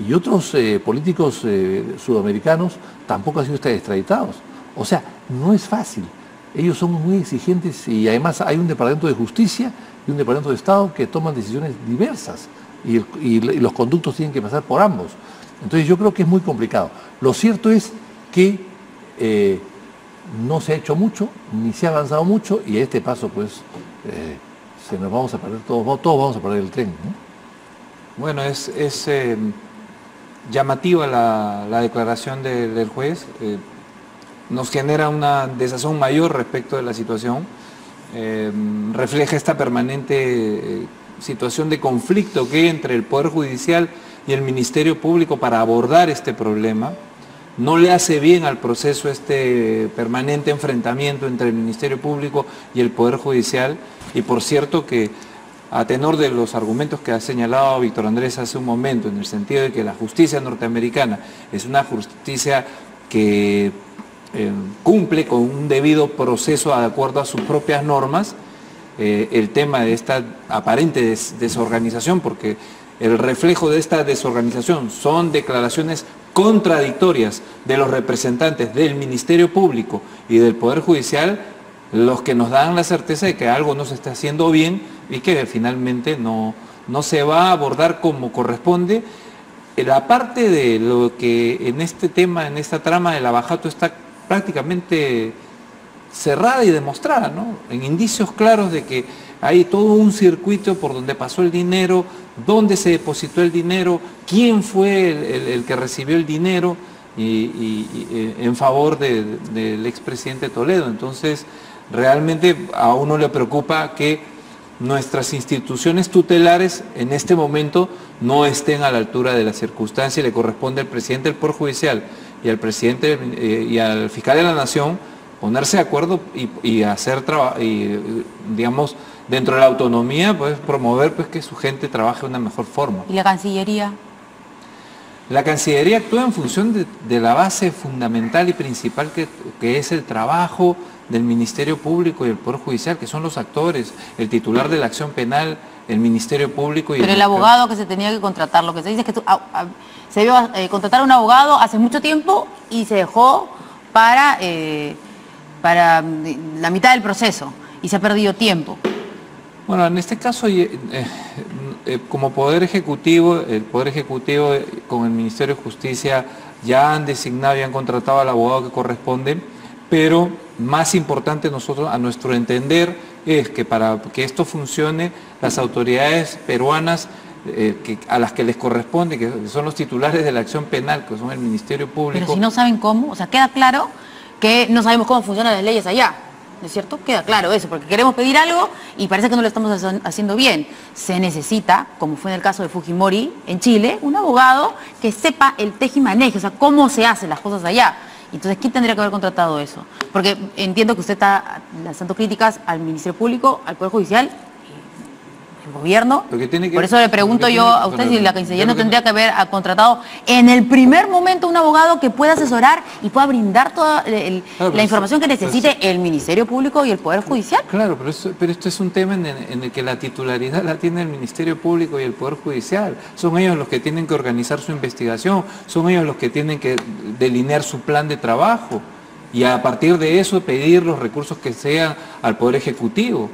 Y otros políticos sudamericanos tampoco han sido extraditados. O sea, no es fácil. Ellos son muy exigentes y además hay un departamento de justicia y un departamento de Estado que toman decisiones diversas y los conductos tienen que pasar por ambos. Entonces yo creo que es muy complicado. Lo cierto es que no se ha hecho mucho, ni se ha avanzado mucho, y a este paso pues se nos vamos a perder todos vamos a perder el tren, ¿no? Bueno, es llamativa la declaración del juez. Nos genera una desazón mayor respecto de la situación, refleja esta permanente situación de conflicto que hay entre el Poder Judicial y el Ministerio Público para abordar este problema. No le hace bien al proceso este permanente enfrentamiento entre el Ministerio Público y el Poder Judicial, y por cierto que a tenor de los argumentos que ha señalado Víctor Andrés hace un momento, en el sentido de que la justicia norteamericana es una justicia que cumple con un debido proceso de acuerdo a sus propias normas, el tema de esta aparente desorganización, porque el reflejo de esta desorganización son declaraciones contradictorias de los representantes del Ministerio Público y del Poder Judicial, los que nos dan la certeza de que algo no se está haciendo bien y que finalmente no se va a abordar como corresponde. La parte de lo que en este tema, en esta trama del abajato está prácticamente cerrada y demostrada, ¿no? En indicios claros de que hay todo un circuito por donde pasó el dinero, dónde se depositó el dinero, quién fue el que recibió el dinero y en favor del expresidente Toledo. Entonces, realmente a uno le preocupa que nuestras instituciones tutelares en este momento no estén a la altura de la circunstancia, y le corresponde al presidente del Poder Judicial y al presidente y al fiscal de la Nación ponerse de acuerdo y hacer trabajo, digamos, dentro de la autonomía, pues promover pues que su gente trabaje de una mejor forma. ¿Y la Cancillería? La Cancillería actúa en función de la base fundamental y principal que es el trabajo del Ministerio Público y el Poder Judicial, que son los actores, el titular de la acción penal, el Ministerio Público y... Pero el abogado que se tenía que contratar, lo que se dice es que se iba a contratar a un abogado hace mucho tiempo y se dejó para la mitad del proceso y se ha perdido tiempo. Bueno, en este caso, como Poder Ejecutivo, el Poder Ejecutivo con el Ministerio de Justicia ya han designado y han contratado al abogado que corresponde, pero más importante a nuestro entender es que para que esto funcione, las autoridades peruanas a las que les corresponde, que son los titulares de la acción penal, que son el Ministerio Público... Pero si no saben cómo, o sea, queda claro que no sabemos cómo funcionan las leyes allá. ¿no es cierto? Queda claro eso, porque queremos pedir algo y parece que no lo estamos haciendo bien. Se necesita, como fue en el caso de Fujimori en Chile, un abogado que sepa el tejimaneje, o sea, cómo se hacen las cosas allá. Entonces, ¿quién tendría que haber contratado eso? Porque entiendo que usted está lanzando críticas al Ministerio Público, al Poder Judicial, el gobierno. Por eso le pregunto yo a usted si la Cancillería no tendría que haber contratado en el primer momento un abogado que pueda asesorar y pueda brindar toda la información que necesite el Ministerio Público y el Poder Judicial. Claro, pero esto es un tema en el que la titularidad la tiene el Ministerio Público y el Poder Judicial. Son ellos los que tienen que organizar su investigación, son ellos los que tienen que delinear su plan de trabajo y a partir de eso pedir los recursos que sean al Poder Ejecutivo.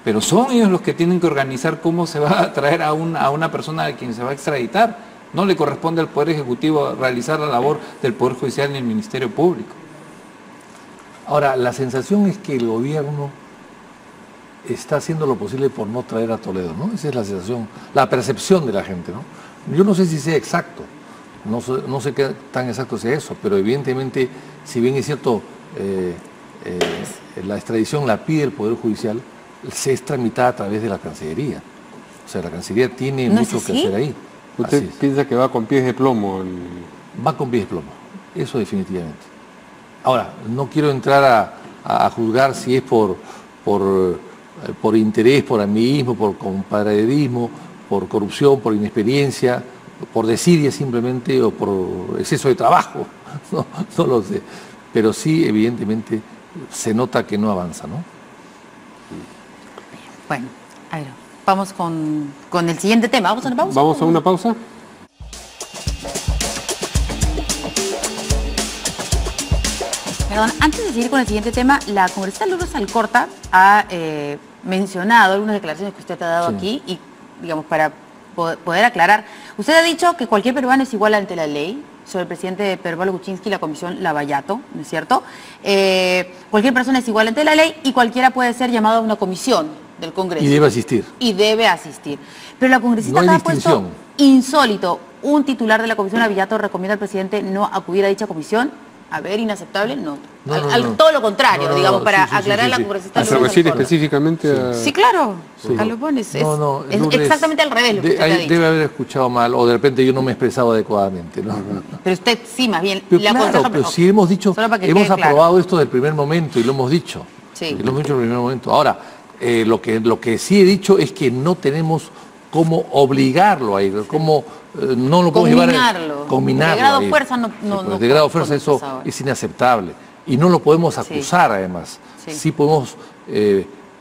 Pero son ellos los que tienen que organizar cómo se va a traer a una persona a quien se va a extraditar. No le corresponde al Poder Ejecutivo realizar la labor del Poder Judicial ni el Ministerio Público. Ahora, la sensación es que el gobierno está haciendo lo posible por no traer a Toledo, ¿no? Esa es la sensación, la percepción de la gente, ¿no? Yo no sé si sea exacto, no sé qué tan exacto sea eso, pero evidentemente, si bien es cierto, la extradición la pide el Poder Judicial, se es tramitada a través de la Cancillería. O sea, la Cancillería tiene mucho que hacer ahí. ¿Usted piensa que va con pies de plomo? Va con pies de plomo, eso definitivamente. Ahora, no quiero entrar a juzgar si es por interés, por amiguismo, por compañerismo, por corrupción, por inexperiencia, por desidia simplemente o por exceso de trabajo. No lo sé. Pero sí, evidentemente, se nota que no avanza, ¿no? Bueno, a ver, vamos con el siguiente tema. ¿Vamos a una pausa? ¿Vamos a una pausa? Perdón, antes de seguir con el siguiente tema, la congresista Lourdes Alcorta ha mencionado algunas declaraciones que usted ha dado aquí y, digamos, para poder aclarar. Usted ha dicho que cualquier peruano es igual ante la ley, sobre el presidente Pedro Pablo Kuczynski y la comisión Lavallato, ¿no es cierto? Cualquier persona es igual ante la ley y cualquiera puede ser llamado a una comisión del Congreso. Y debe asistir. Y debe asistir. Pero la congresista no ha puesto insólito. Un titular de la comisión Lavallato recomienda al presidente no acudir a dicha comisión. A ver, inaceptable, no. Todo lo contrario, digamos, para aclarar a la congresista. ¿Se refiere específicamente a...? Sí, claro, lo pones. Es exactamente al revés lo que usted ha dicho. Debe haber escuchado mal, o de repente yo no me he expresado adecuadamente, ¿no? Pero usted sí, más bien. Pero claro, pero sí hemos dicho, hemos aprobado esto del primer momento y lo hemos dicho. Sí. Y lo hemos dicho en el primer momento. Ahora, lo que sí he dicho es que no tenemos cómo obligarlo a ir, cómo no lo podemos llevar combinarlo. De grado fuerza de grado fuerza eso es inaceptable y no lo podemos acusar además. Sí podemos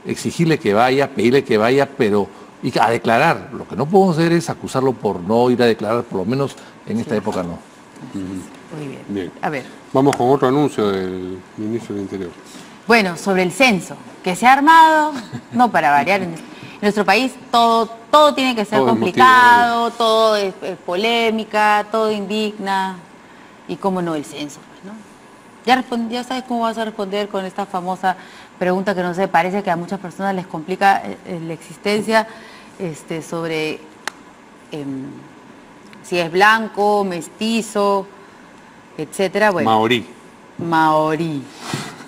exigirle que vaya, pedirle que vaya, pero y a declarar. Lo que no podemos hacer es acusarlo por no ir a declarar, por lo menos en esta época no. Muy bien. A ver. Vamos con otro anuncio del ministro del Interior. Bueno, sobre el censo, que se ha armado, no para variar, en nuestro país todo tiene que ser complicado, todo es polémica, todo indigna, y cómo no el censo, pues, ¿no? Ya sabes cómo vas a responder con esta famosa pregunta que no sé, parece que a muchas personas les complica la existencia sobre si es blanco, mestizo, etcétera. Bueno, Maorí.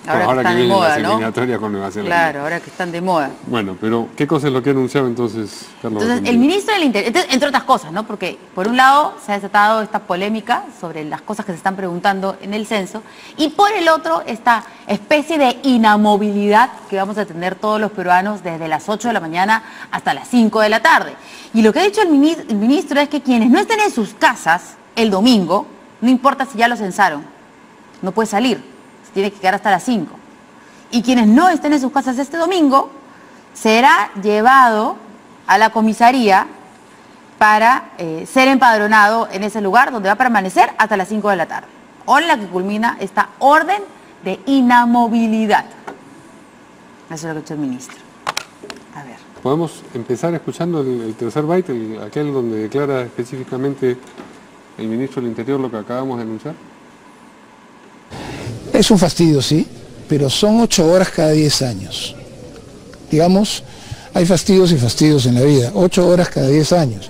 Ahora que están de moda, ¿no? Con Nueva Zelanda. Claro, ahora que están de moda. Bueno, pero ¿qué cosa es lo que ha anunciado entonces Carlos? Entonces, el ministro del Interior, entre otras cosas, ¿no? Porque por un lado se ha desatado esta polémica sobre las cosas que se están preguntando en el censo y por el otro esta especie de inamovilidad que vamos a tener todos los peruanos desde las 8 de la mañana hasta las 5 de la tarde. Y lo que ha dicho el ministro es que quienes no estén en sus casas el domingo, no importa si ya lo censaron, no puede salir. Tiene que quedar hasta las 5. Y quienes no estén en sus casas este domingo, será llevado a la comisaría para ser empadronado en ese lugar donde va a permanecer hasta las 5 de la tarde. Hora en la que culmina esta orden de inamovilidad. Eso es lo que ha hecho el ministro. A ver. ¿Podemos empezar escuchando el tercer byte, aquel donde declara específicamente el ministro del Interior lo que acabamos de anunciar? Es un fastidio, sí, pero son 8 horas cada 10 años. Digamos, hay fastidios y fastidios en la vida. 8 horas cada 10 años.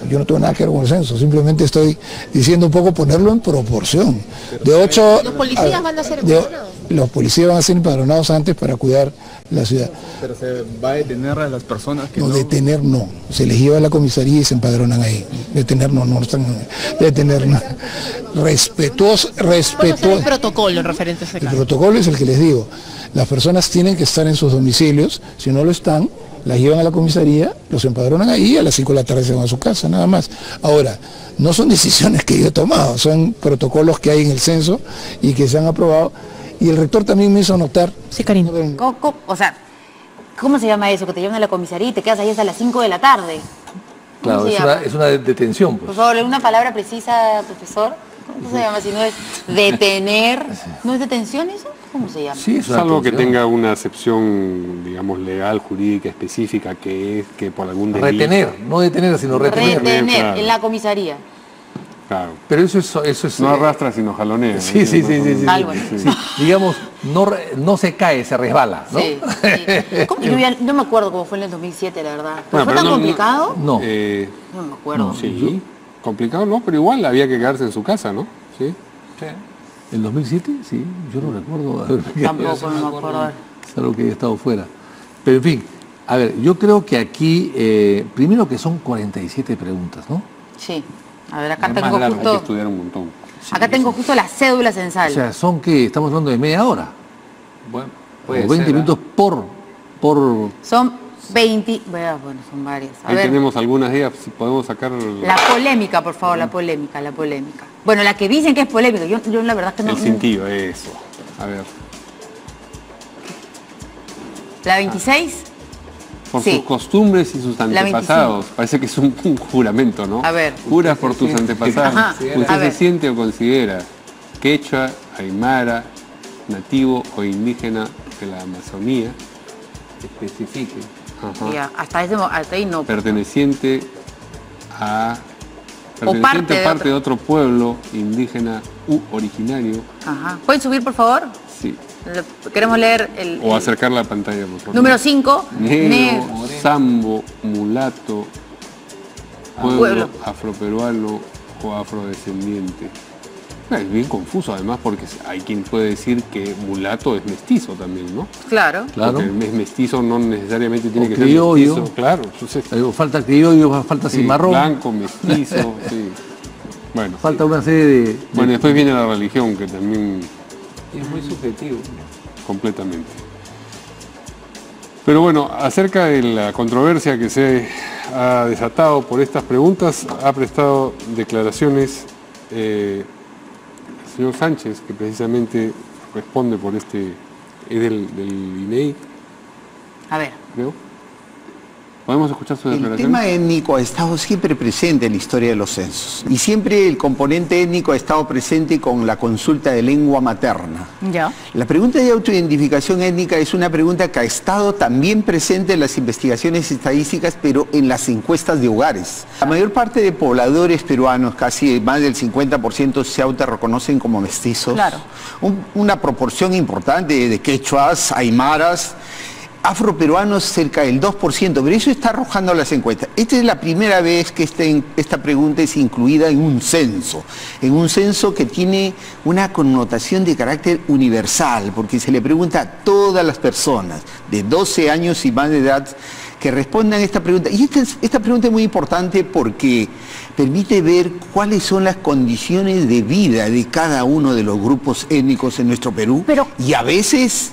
Yo no tengo nada que ver con el censo, simplemente estoy diciendo un poco ponerlo en proporción. De 8, ¿Los policías van a ser empadronados? los policías van a ser empadronados antes para cuidar la ciudad. Pero se va a detener a las personas que no... detener no, se les lleva a la comisaría y se empadronan ahí. Detener no están... Detener no. Respetuoso... ¿Cuál es el protocolo referente a ese caso? El protocolo es el que les digo. Las personas tienen que estar en sus domicilios, si no lo están, las llevan a la comisaría, los empadronan ahí y a las 5 de la tarde se van a su casa, nada más. Ahora, no son decisiones que yo he tomado, son protocolos que hay en el censo y que se han aprobado. Y el rector también me hizo notar... Sí, Karina. O sea, ¿cómo se llama eso? Que te llevan a la comisaría y te quedas ahí hasta las 5 de la tarde. Claro, es una detención. Pues. Por favor, una palabra precisa, profesor. ¿Cómo se llama? Si no es detener, ¿no es detención eso? ¿Cómo se llama? Sí, es algo que tenga una acepción, digamos, legal, jurídica, específica, que es que por algún delito... Retener, no detener, sino retener. Retener, claro. En la comisaría. Claro. Pero eso es no arrastra, sino jalonea. Sí. Algo sí. Digamos, no se cae, se resbala, ¿no? Sí. No me acuerdo cómo fue en el 2007, la verdad. ¿Fue tan complicado? No. No me acuerdo. Sí, complicado no, pero igual había que quedarse en su casa, ¿no? Sí. ¿El 2007? Sí, yo no recuerdo. Tampoco, no me acuerdo. Es algo que haya estado fuera. Pero en fin, a ver, yo creo que aquí, primero que son 47 preguntas, ¿no? Sí. A ver, acá tengo Hay que justo... estudiar un montón. Acá tengo justo la cédula censal. O sea, son que estamos hablando de media hora. Bueno, o 20 minutos por... Son 20... Bueno, son varias. Ahí tenemos algunas de ellas, si podemos sacar... La polémica, por favor, la polémica. Bueno, la que dicen que es polémica, yo la verdad es que no... El cintillo, eso. A ver. ¿La 26? Por sus costumbres y sus antepasados. Parece que es un juramento, ¿no? A ver. Juras por tus antepasados. Ajá. Usted se siente o considera quechua, aymara, nativo o indígena de la Amazonía. Especifique. Ajá. Ya, hasta ahí no. Perteneciente a parte de otro pueblo indígena u originario. Ajá. ¿Pueden subir, por favor? Sí. Queremos leer o acercar la pantalla, por favor. Número 5. Negro, sambo, mulato, pueblo afroperuano o afrodescendiente. Es bien confuso además porque hay quien puede decir que mulato es mestizo también, ¿no? Claro. Porque es mestizo no necesariamente tiene que criollo, ser mestizo. Claro. Falta criollo, falta cimarrón. Blanco, mestizo, sí. Bueno. Falta una serie de... Bueno, después viene la religión que también... Es muy subjetivo. Completamente. Pero bueno, acerca de la controversia que se ha desatado por estas preguntas, ha prestado declaraciones el señor Sánchez, que precisamente responde por es del INEI. A ver. Creo. ¿Podemos escuchar su declaración? El tema étnico ha estado siempre presente en la historia de los censos. Y siempre el componente étnico ha estado presente con la consulta de lengua materna. Ya. La pregunta de autoidentificación étnica es una pregunta que ha estado también presente en las investigaciones estadísticas, pero en las encuestas de hogares. La mayor parte de pobladores peruanos, casi más del 50%, se autorreconocen como mestizos. Claro. Una proporción importante de quechuas, aymaras, afroperuanos cerca del 2%, pero eso está arrojando las encuestas. Esta es la primera vez que esta pregunta es incluida en un censo que tiene una connotación de carácter universal, porque se le pregunta a todas las personas de 12 años y más de edad que respondan a esta pregunta. Y esta pregunta es muy importante porque permite ver cuáles son las condiciones de vida de cada uno de los grupos étnicos en nuestro Perú, y a veces...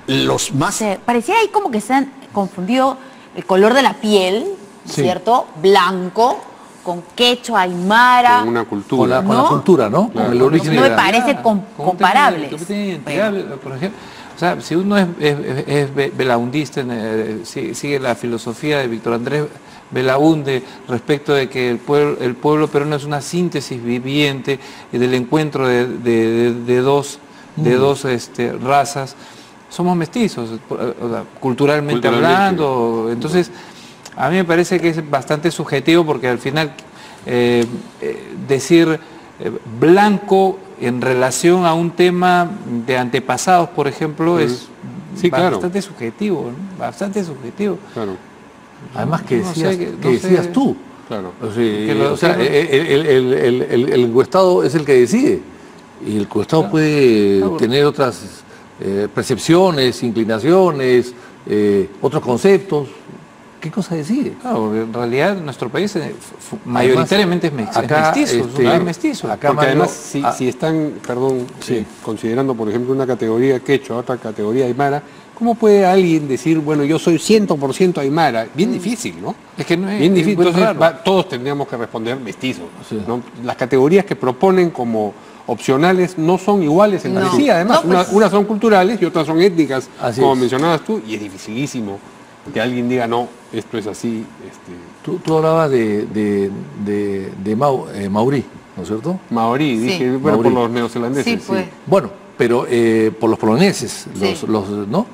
los más... Parecía ahí como que se han confundido el color de la piel, ¿cierto? Blanco, con quechua, aymara. Con una cultura. Con la cultura, ¿no? Claro. Con el origen. No me parece comparable. Por ejemplo, o sea, si uno es belaundista, sigue la filosofía de Víctor Andrés Belaunde respecto de que el pueblo peruano es una síntesis viviente del encuentro de dos razas. Somos mestizos, culturalmente hablando. Entonces, a mí me parece que es bastante subjetivo porque al final decir blanco en relación a un tema de antepasados, por ejemplo, es bastante subjetivo, ¿no? Bastante subjetivo. Claro. Además que decías tú. Claro. O sea, el encuestado es el que decide. Y el encuestado puede tener otras percepciones, inclinaciones, otros conceptos. ¿Qué cosa decide? Claro, en realidad nuestro país mayoritariamente es mestizo, es mestizo. Porque además, si están, considerando, por ejemplo, una categoría quechua, otra categoría aymara, ¿cómo puede alguien decir, bueno, yo soy 100% aymara? Bien difícil, ¿no? Es que no es bien difícil. Entonces, raro. todos tendríamos que responder mestizo, ¿no? Las categorías que proponen como opcionales no son iguales entre sí. Además, unas son culturales y otras son étnicas, como mencionabas tú, y es dificilísimo que alguien diga, no, esto es así. Tú hablabas de Maorí, ¿no es cierto? Maorí, dije, bueno, por los neozelandeses. Sí, pues. Bueno, pero por los poloneses, ¿no?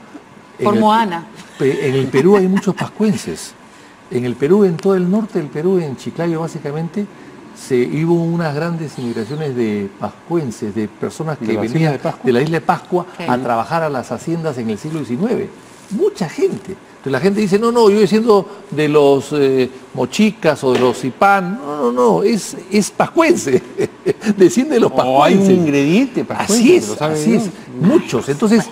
Por Moana. En el Perú hay muchos pascuenses. En el Perú, en todo el norte del Perú, en Chiclayo básicamente, hubo unas grandes inmigraciones de pascuenses, de personas que venían de la isla de Pascua a trabajar a las haciendas en el siglo XIX. Mucha gente. Entonces la gente dice, no, yo siendo de los mochicas o de los cipán, no, es pascuense, desciende de los pascuenses. Hay un ingrediente pascuense. Así es, muchos. Entonces,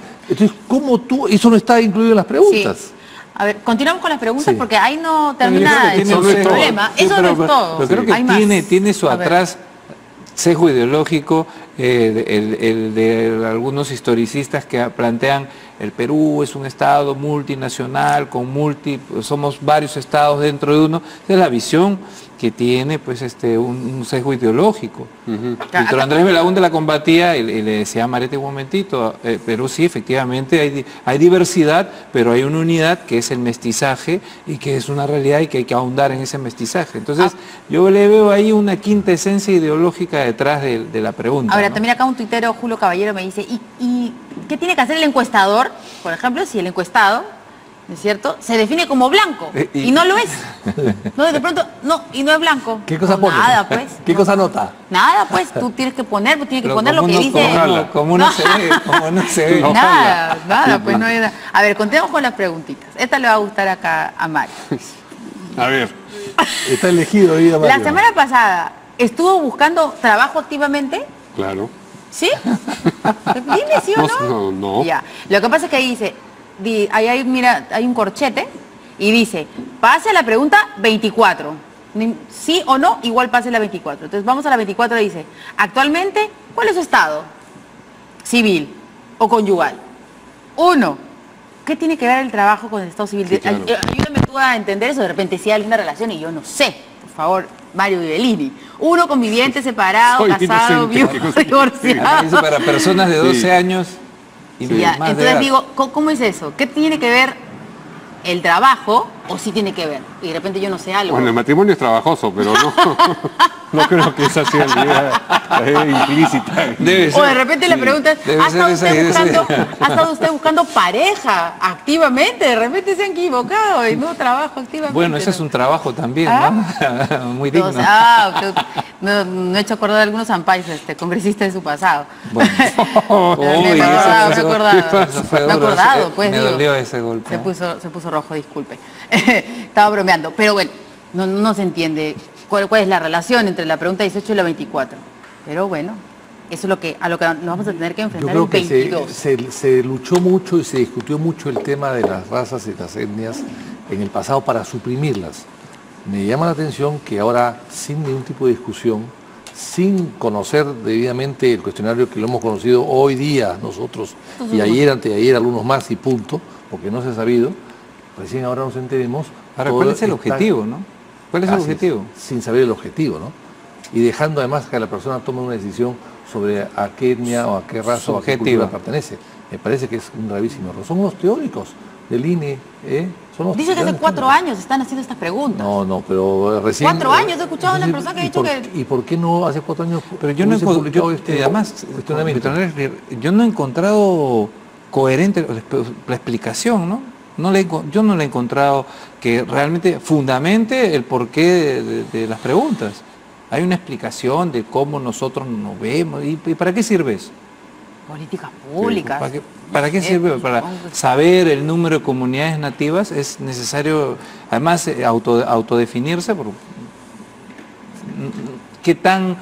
¿cómo tú? Eso no está incluido en las preguntas. Sí. A ver, continuamos con las preguntas porque ahí no termina el problema. Eso no es todo. Pero creo que tiene su atrás sesgo ideológico, el de algunos historicistas que plantean el Perú es un estado multinacional, somos varios estados dentro de uno. Esa es la visión que tiene pues un sesgo ideológico. Víctor Andrés Belaúnde la combatía y le decía a Marete un momentito, Perú sí, efectivamente hay diversidad, pero hay una unidad que es el mestizaje y que es una realidad y que hay que ahondar en ese mestizaje. Entonces yo le veo ahí una quinta esencia ideológica detrás de la pregunta. Ahora, también acá un tuitero, Julio Caballero, me dice, ¿y qué tiene que hacer el encuestador? Por ejemplo, si el encuestado, ¿no es cierto?, se define como blanco y no lo es. No, de pronto, no, y no es blanco. ¿Qué cosa pone? Nada, pues. ¿Qué cosa nota? Nada, pues, tú tienes que poner, lo que dice. Como no se ve. Nada, pues no hay nada. A ver, continuemos con las preguntitas. Esta le va a gustar acá a Mario. A ver. Está elegido hoy a Mario. La semana pasada, ¿estuvo buscando trabajo activamente? Claro. ¿Sí? Dime, ¿sí o no? No. Ya. Lo que pasa es que ahí dice, mira, hay un corchete y dice, pase a la pregunta 24. Sí o no, igual pase la 24. Entonces vamos a la 24 y dice, actualmente, ¿cuál es su estado? Civil o conyugal. 1. ¿Qué tiene que ver el trabajo con el estado civil? Sí, claro. Ayúdame tú a entender eso, de repente si hay alguna relación y yo no sé. Por favor, Mario Vivellini. 1, conviviente, separado, casado, viudo, divorciado. Eso para personas de 12 años y más entonces de edad. digo, ¿cómo es eso? ¿Qué tiene que ver el trabajo o sí tiene que ver? Y de repente yo no sé algo. Bueno, el matrimonio es trabajoso, pero no creo que esa sea la idea implícita. O de repente la pregunta es, ¿ha estado usted buscando pareja activamente? De repente se han equivocado y no trabajo activamente. Bueno, ese es un trabajo también, ¿no? Muy digno. No he hecho acordar de algunos ampais, congresistas de su pasado. Bueno. Me he acordado, pues. Me dolió ese golpe. Se puso rojo, disculpe. Estaba bromeando, pero bueno, no se entiende cuál es la relación entre la pregunta 18 y la 24. Pero bueno, eso es a lo que nos vamos a tener que enfrentar en 22. Se luchó mucho y se discutió mucho el tema de las razas y las etnias en el pasado para suprimirlas. Me llama la atención que ahora, sin ningún tipo de discusión, sin conocer debidamente el cuestionario que lo hemos conocido hoy día nosotros, y ayer, anteayer, algunos más y punto, porque no se ha sabido, recién ahora nos enteremos. Ahora, ¿cuál es el objetivo, no? ¿Cuál es el objetivo? Sin saber el objetivo, ¿no? Y dejando además que la persona tome una decisión sobre a qué etnia o a qué raza o a qué cultura pertenece. Me parece que es un gravísimo error. Son los teóricos del INE, Dice que hace 4 años están haciendo estas preguntas. No, pero recién... 4 años he escuchado a una persona que ha dicho que... ¿Y por qué no hace 4 años? Pero yo no he encontrado coherente la explicación, ¿no? Yo no le he encontrado que realmente fundamente el porqué de las preguntas. Hay una explicación de cómo nosotros nos vemos. ¿Y para qué sirve eso? Políticas públicas. ¿Para qué sirve? Para saber el número de comunidades nativas es necesario, además, autodefinirse por qué tan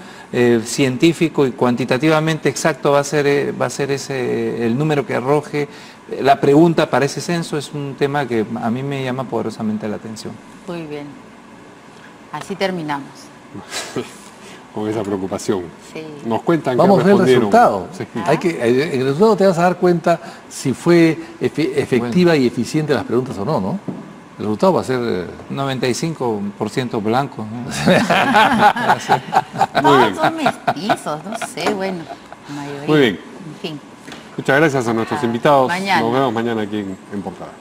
científico y cuantitativamente exacto va a ser ese el número que arroje la pregunta para ese censo. Es un tema que a mí me llama poderosamente la atención. Muy bien. Así terminamos. Con esa preocupación. Sí. Nos cuentan Vamos que a ver el respondieron. resultado. Sí. En el resultado te vas a dar cuenta si fue efectiva y eficiente las preguntas o no, ¿no? El resultado va a ser 95% blanco, ¿no? Todos son mestizos, no sé, bueno. La mayoría. Muy bien. En fin. Muchas gracias a nuestros invitados. Mañana. Nos vemos mañana aquí en Portada.